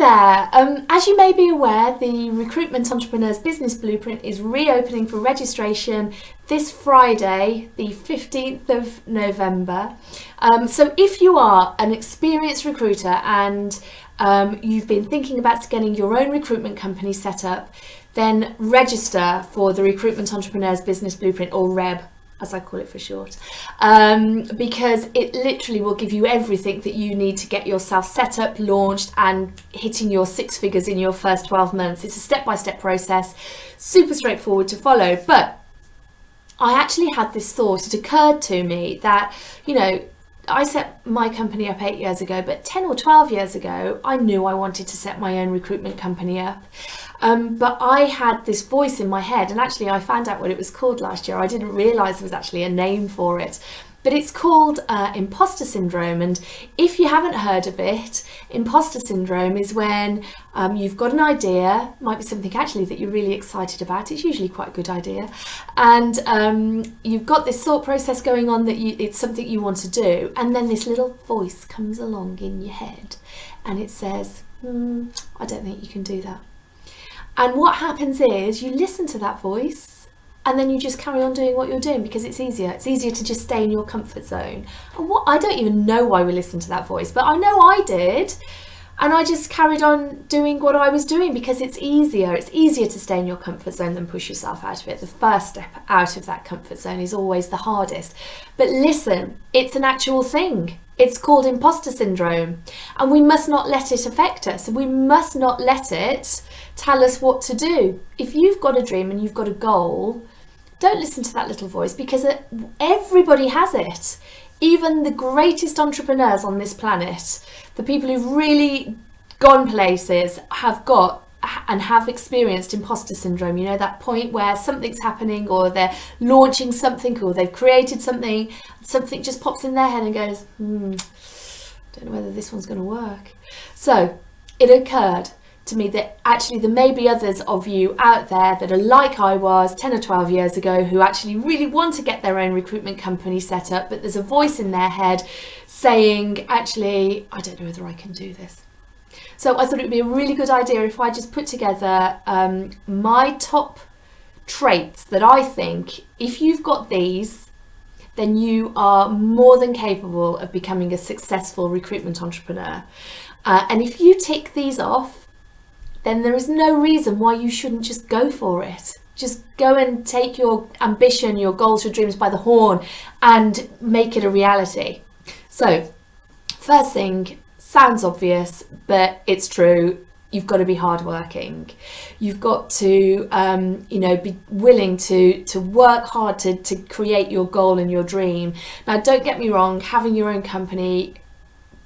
there. As you may be aware, the Recruitment Entrepreneurs Business Blueprint is reopening for registration this Friday, the 15th of November. So if you are an experienced recruiter and you've been thinking about getting your own recruitment company set up, then register for the Recruitment Entrepreneurs Business Blueprint, or REB, as I call it for short, because it literally will give you everything that you need to get yourself set up, launched, and hitting your 6 figures in your first 12 months. It's a step-by-step process, super straightforward to follow. But I actually had this thought. It occurred to me that, I set my company up 8 years ago, but 10 or 12 years ago, I knew I wanted to set my own recruitment company up. But I had this voice in my head, and actually I found out what it was called last year. I didn't realise there was actually a name for it. But it's called Imposter Syndrome. And if you haven't heard of it, Imposter Syndrome is when you've got an idea, might be something actually that you're really excited about. It's usually quite a good idea. And you've got this thought process going on that it's something you want to do. And then this little voice comes along in your head and it says, I don't think you can do that. And what happens is you listen to that voice and then you just carry on doing what you're doing because it's easier. It's easier to just stay in your comfort zone. And I don't even know why we listened to that voice, but I know I did. And I just carried on doing what I was doing because it's easier. It's easier to stay in your comfort zone than push yourself out of it. The first step out of that comfort zone is always the hardest. But listen, it's an actual thing. It's called imposter syndrome, and we must not let it affect us. We must not let it tell us what to do. If you've got a dream and you've got a goal, don't listen to that little voice, because everybody has it. Even the greatest entrepreneurs on this planet, the people who've really gone places, have got and have experienced imposter syndrome. You know, that point where something's happening, or they're launching something, or they've created something just pops in their head and goes, don't know whether this one's going to work. So it occurred to me that actually there may be others of you out there that are like I was 10 or 12 years ago, who actually really want to get their own recruitment company set up, but there's a voice in their head saying, actually, I don't know whether I can do this. So I thought it would be a really good idea if I just put together my top traits that I think, if you've got these, then you are more than capable of becoming a successful recruitment entrepreneur. And if you tick these off, then there is no reason why you shouldn't just go for it. Just go and take your ambition, your goals, your dreams by the horn and make it a reality. So, first thing, sounds obvious, but it's true. You've got to be hardworking. You've got to, be willing to work hard to create your goal and your dream. Now, don't get me wrong, having your own company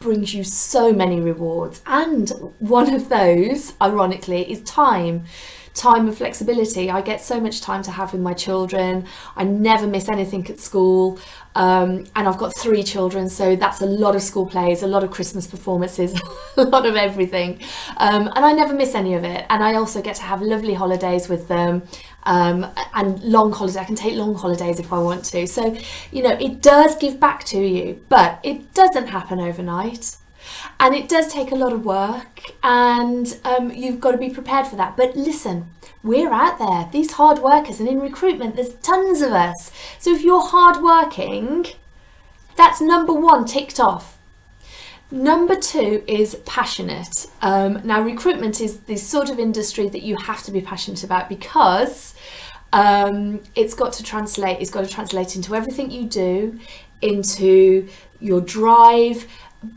brings you so many rewards. And one of those, ironically, is time and flexibility. I get so much time to have with my children. I never miss anything at school. And I've got 3 children, so that's a lot of school plays, a lot of Christmas performances, a lot of everything. And I never miss any of it. And I also get to have lovely holidays with them, and long holidays. I can take long holidays if I want to. So, it does give back to you, but it doesn't happen overnight. And it does take a lot of work, and you've got to be prepared for that. But listen, we're out there, these hard workers, and in recruitment there's tons of us. So if you're hard working, that's number 1 ticked off. Number 2 is passionate. Now, recruitment is the sort of industry that you have to be passionate about, because it's got to translate into everything you do, into your drive.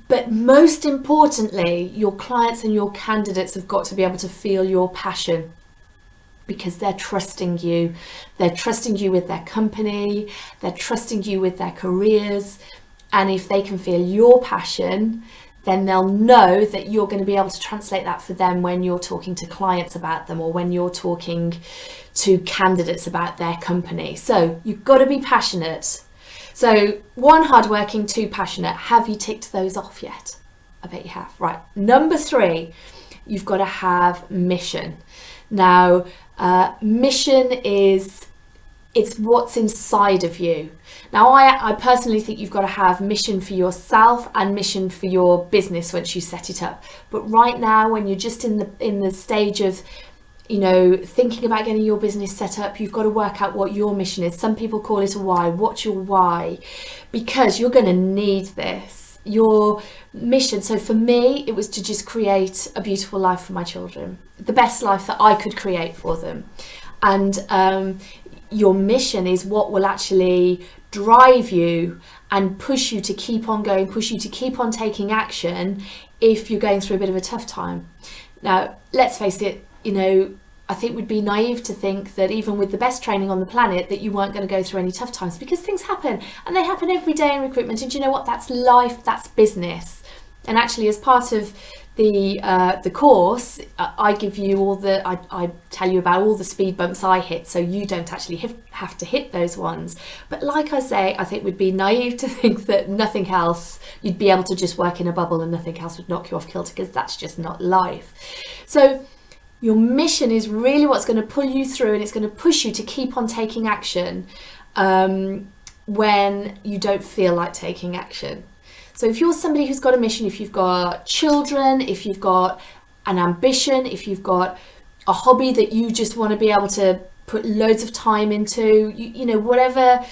But most importantly, your clients and your candidates have got to be able to feel your passion, because they're trusting you. They're trusting you with their company. They're trusting you with their careers. And if they can feel your passion, then they'll know that you're going to be able to translate that for them when you're talking to clients about them, or when you're talking to candidates about their company. So you've got to be passionate. So 1, hardworking, 2, passionate. Have you ticked those off yet? I bet you have. Right. Number 3, you've got to have mission. Now, mission is It's what's inside of you. Now, I personally think you've got to have mission for yourself and mission for your business once you set it up. But right now, when you're just in the stage of, you know, thinking about getting your business set up, you've got to work out what your mission is. Some people call it a why. What's your why? Because you're going to need this. Your mission. So for me, it was to just create a beautiful life for my children, the best life that I could create for them. And your mission is what will actually drive you and push you to keep on going, push you to keep on taking action if you're going through a bit of a tough time. Now, let's face it, you know, I think we'd be naive to think that even with the best training on the planet that you weren't going to go through any tough times, because things happen, and they happen every day in recruitment. And you know what? That's life, that's business. And actually, as part of the course, I give you I tell you about all the speed bumps I hit, so you don't actually have to hit those ones. But like I say, I think we'd be naive to think that nothing else, you'd be able to just work in a bubble and nothing else would knock you off kilter, because that's just not life. So your mission is really what's going to pull you through, and it's going to push you to keep on taking action when you don't feel like taking action. So if you're somebody who's got a mission, if you've got children, if you've got an ambition, if you've got a hobby that you just want to be able to put loads of time into, you know, whatever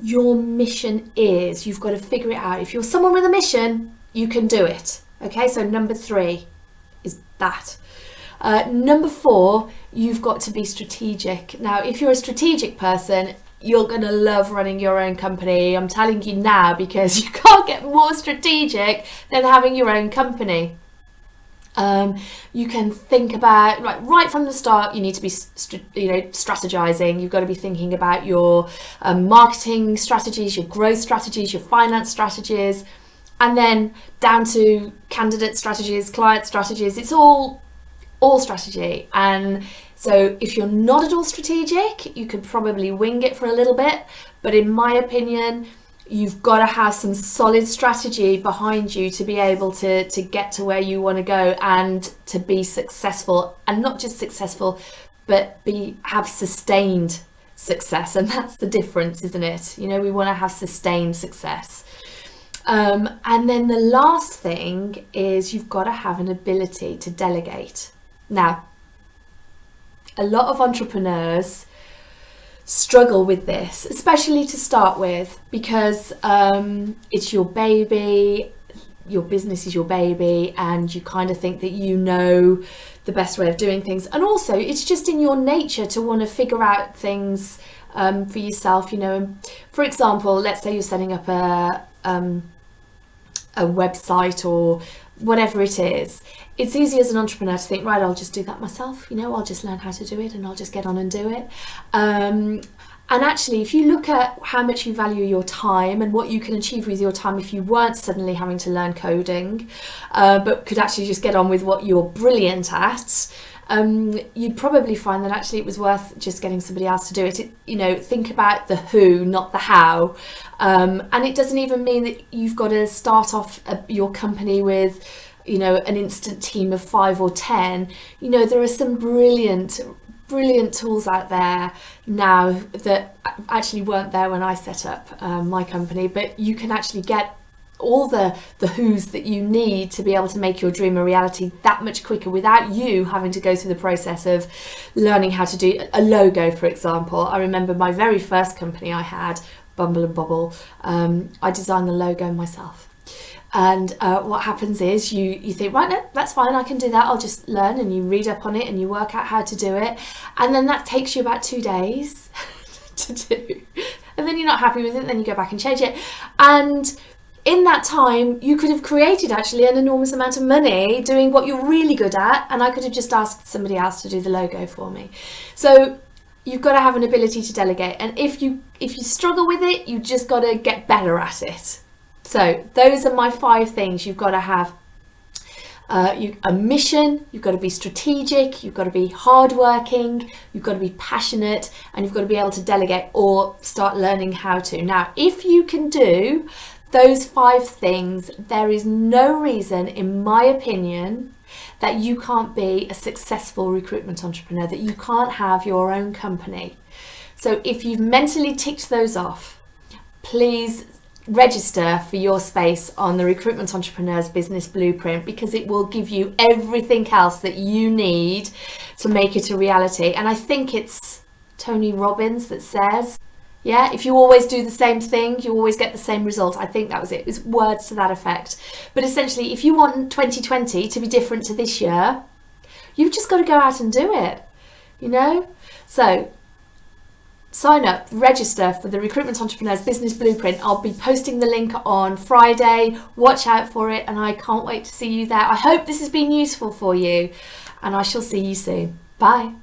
your mission is, you've got to figure it out. If you're someone with a mission, you can do it. Okay, so number 3 is that. Number 4, you've got to be strategic. Now, if you're a strategic person, you're going to love running your own company. I'm telling you now, because you can't get more strategic than having your own company. You can think about, right from the start, you need to be strategizing. You've got to be thinking about your marketing strategies, your growth strategies, your finance strategies, and then down to candidate strategies, client strategies. It's all strategy. And so if you're not at all strategic, you could probably wing it for a little bit. But in my opinion, you've got to have some solid strategy behind you to be able to get to where you want to go and to be successful. And not just successful, but have sustained success. And that's the difference, isn't it? You know, we want to have sustained success. And then the last thing is you've got to have an ability to delegate. Now, a lot of entrepreneurs struggle with this, especially to start with, because it's your baby, your business is your baby, and you kind of think that you know the best way of doing things. And also, it's just in your nature to want to figure out things for yourself, you know. And for example, let's say you're setting up a website or whatever it is. It's easy as an entrepreneur to think, right, I'll just do that myself, you know, I'll just learn how to do it and I'll just get on and do it. And actually, if you look at how much you value your time and what you can achieve with your time if you weren't suddenly having to learn coding, but could actually just get on with what you're brilliant at, you'd probably find that actually it was worth just getting somebody else to do it. You know, think about the who, not the how. And it doesn't even mean that you've got to start off your company with, you know, an instant team of 5 or 10. You know, there are some brilliant tools out there now that actually weren't there when I set up my company, but you can actually get all the who's that you need to be able to make your dream a reality that much quicker without you having to go through the process of learning how to do a logo, for example. I remember my very first company I had, Bumble and Bobble, I designed the logo myself. And what happens is you think, right, no, that's fine, I can do that, I'll just learn, and you read up on it and you work out how to do it, and then that takes you about 2 days to do, and then you're not happy with it, then you go back and change it, and in that time you could have created actually an enormous amount of money doing what you're really good at, and I could have just asked somebody else to do the logo for me. So you've got to have an ability to delegate, and if you struggle with it, you just got to get better at it. So those are my 5 things. You've got to have a mission, you've got to be strategic, you've got to be hardworking, you've got to be passionate, and you've got to be able to delegate or start learning how to. Now, if you can do those 5 things, there is no reason, in my opinion, that you can't be a successful recruitment entrepreneur, that you can't have your own company. So if you've mentally ticked those off, please register for your space on the Recruitment Entrepreneurs Business Blueprint, because it will give you everything else that you need to make it a reality. And I think it's Tony Robbins that says, yeah, if you always do the same thing, you always get the same result. I think that was it. It was words to that effect. But essentially, if you want 2020 to be different to this year, you've just got to go out and do it, you know? So sign up, register for the Recruitment Entrepreneurs Business Blueprint. I'll be posting the link on Friday. Watch out for it, and I can't wait to see you there. I hope this has been useful for you, and I shall see you soon. Bye.